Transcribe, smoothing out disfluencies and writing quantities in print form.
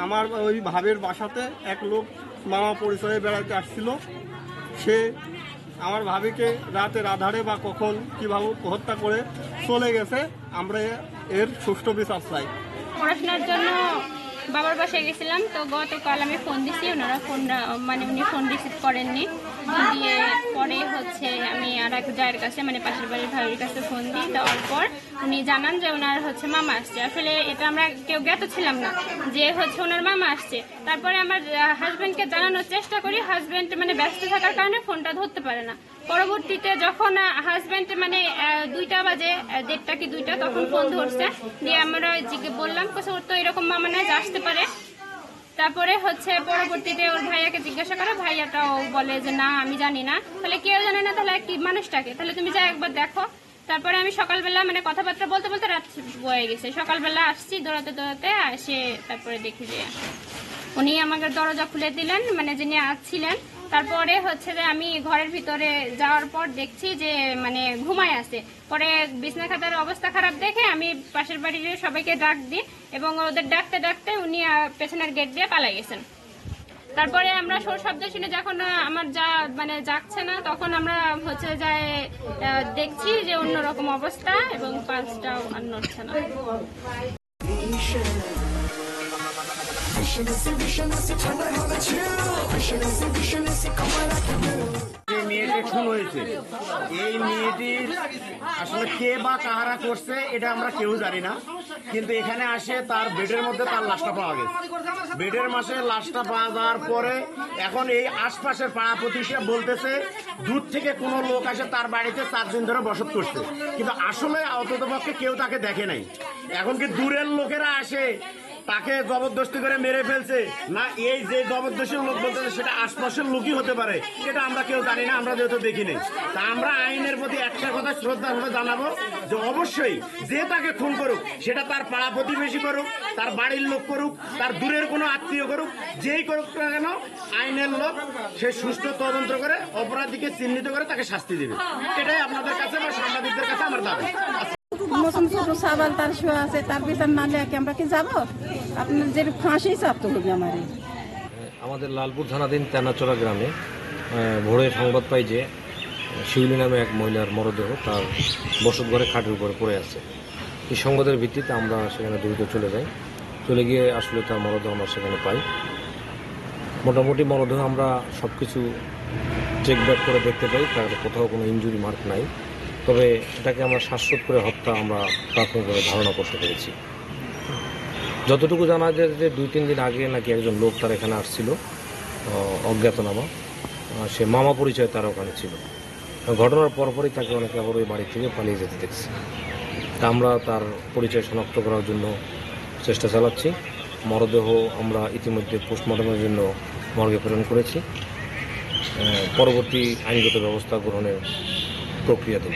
আমার ওই ভাবের বাসাতে এক লোক মামা পরিচয়ে বেড়াতে আসছিল। সে আমার ভাবিকে রাতের আধারে বা কখন কীভাবে হত্যা করে চলে গেছে। আমরা এর সুষ্ঠু বিচার চাই। পড়াশোনার জন্য বাবার বাসায় গেছিলাম, তো গতকাল আমি ফোন দিছি, ওনারা উনি ফোন রিসিভ করেননি। দিয়ে পরে আমি আর এক জায়ের কাছে পাশের বাড়ির ভাইয়ের কাছে ফোন দিই। দেওয়ার পর উনি জানান যে ওনার মামা আসছে। আসলে এটা আমরা কেউ জ্ঞাত ছিলাম না যে ওনার মামা আসছে। তারপরে আমার হাজব্যান্ডকে জানানোর চেষ্টা করি, হাজব্যান্ড ব্যস্ত থাকার কারণে ফোনটা ধরতে পারে না। পরবর্তীতে যখন হাজব্যান্ড 2টা বাজে, 1:30 কি 2টা, তখন ফোন ধরছে। দিয়ে আমরা বললাম ওর তো এরকম মামা নাই যে আসতে পারে। তারপরে পরবর্তীতে ওর ভাইয়াকে জিজ্ঞাসা করে, ভাইয়াটাও বলে যে না আমি জানি না। তাহলে কেউ জানে না, তাহলে কি মানুষটাকে, তাহলে তুমি যা একবার দেখো। তারপরে আমি সকালবেলা কথাবার্তা বলতে বলতে রাত বয়ে গেছে। সকালবেলা আসছি দৌড়াতে দৌড়াতে, এসে তারপরে দেখি যে উনি আমাকে দরজা খুলে দিলেন, যিনি আসছিলেন। তারপরে যে আমি ঘরের ভিতরে যাওয়ার পর দেখছি যে ঘুমায় আছে। পরে বিছনা খাতার অবস্থা খারাপ দেখে আমি পাশের বাড়ির সবাইকে ডাক দিই এবং ওদের ডাকতে ডাকতে উনি পেছনের গেট দিয়ে পালাই গেছেন। তারপরে আমরা সোর শব্দ শুনে যখন আমার যাচ্ছে না, তখন আমরা দেখছি যে অন্যরকম অবস্থা এবং পাঁচটাও আর নড়ছে না। মেয়েটি খুন হয়েছে, এই মেয়েটির আসলে কে বা কাহারা করছে এটা আমরা কেউ জানি না। কিন্তু এখানে আসে তার বেডের মধ্যে তার লাশটা পাওয়া গেছে। বেডের মাসে লাশটা পাওয়া যাওয়ার পরে এখন এই আশপাশের পাড়া প্রতিবেশী বলতেছে দূর থেকে কোনো লোক আসে তার বাড়িতে 4 দিন ধরে বসত করছে, কিন্তু আসলে অন্ততপক্ষে কেউ তাকে দেখে নাই। এখন কি দূরের লোকেরা আসে তাকে জবরদস্তি করে মেরে ফেলছে, না এই যে জবরদস্তির লোক বলতেছে সেটা আশপাশের লোকই হতে পারে, এটা আমরা কেউ জানি না, আমরা যেহেতু দেখিনি। তা আমরা আইনের প্রতি একটা কথা শ্রদ্ধা ভাবে জানাবো যে অবশ্যই যে তাকে খুন করুক, সেটা তার পাড়া প্রতিবেশী করুক, তার বাড়ির লোক করুক, তার দূরের কোনো আত্মীয় করুক, যেই করুক না কেন আইনের লোক সে সুষ্ঠু তদন্ত করে অপরাধীকে চিহ্নিত করে তাকে শাস্তি দেবে। এটাই আপনাদের কাছে বা সাংবাদিকদের কাছে আমার দাবি। ছোট সাবাল তার শোয়া আছে, তার বিচার না লেখে আমরা কি যাবো? আপনার যে ফাঁসি চাপতে হবে আমাদের লালপুর থানাধীন তেনাচড়া গ্রামে ভোরে সংবাদ পাই যে শিউলি নামে এক মহিলার মরদেহ তার বসত ঘরে খাটের উপরে পড়ে আছে। এই সংবাদের ভিত্তিতে আমরা সেখানে দ্রুত চলে যাই। চলে গিয়ে আসলে তার মরদেহ আমরা সেখানে পাই। মোটামুটি মরদেহ আমরা সব কিছু চেক ব্যাক করে দেখতে পাই, তার কোথাও কোনো ইনজুরি মার্ক নাই। তবে এটাকে আমরা শ্বাসরোধ করে হত্যা আমরা প্রাথমিকভাবে ধারণা করতে পেরেছি। যতটুকু জানা যায় যে 2-3 দিন আগে নাকি একজন লোক তার এখানে আসছিল, অজ্ঞাতনামা, সে মামা পরিচয় তার ওখানে ছিল। ঘটনার পরপরই তাকে অনেকে আবার ওই বাড়ি থেকে পালিয়ে যেতে দেখছি। তা আমরা তার পরিচয় শনাক্ত করার জন্য চেষ্টা চালাচ্ছি। মরদেহ আমরা ইতিমধ্যে পোস্টমর্টমের জন্য মর্গে প্রেরণ করেছি। পরবর্তী আইনগত ব্যবস্থা গ্রহণের প্রক্রিয়া দেব।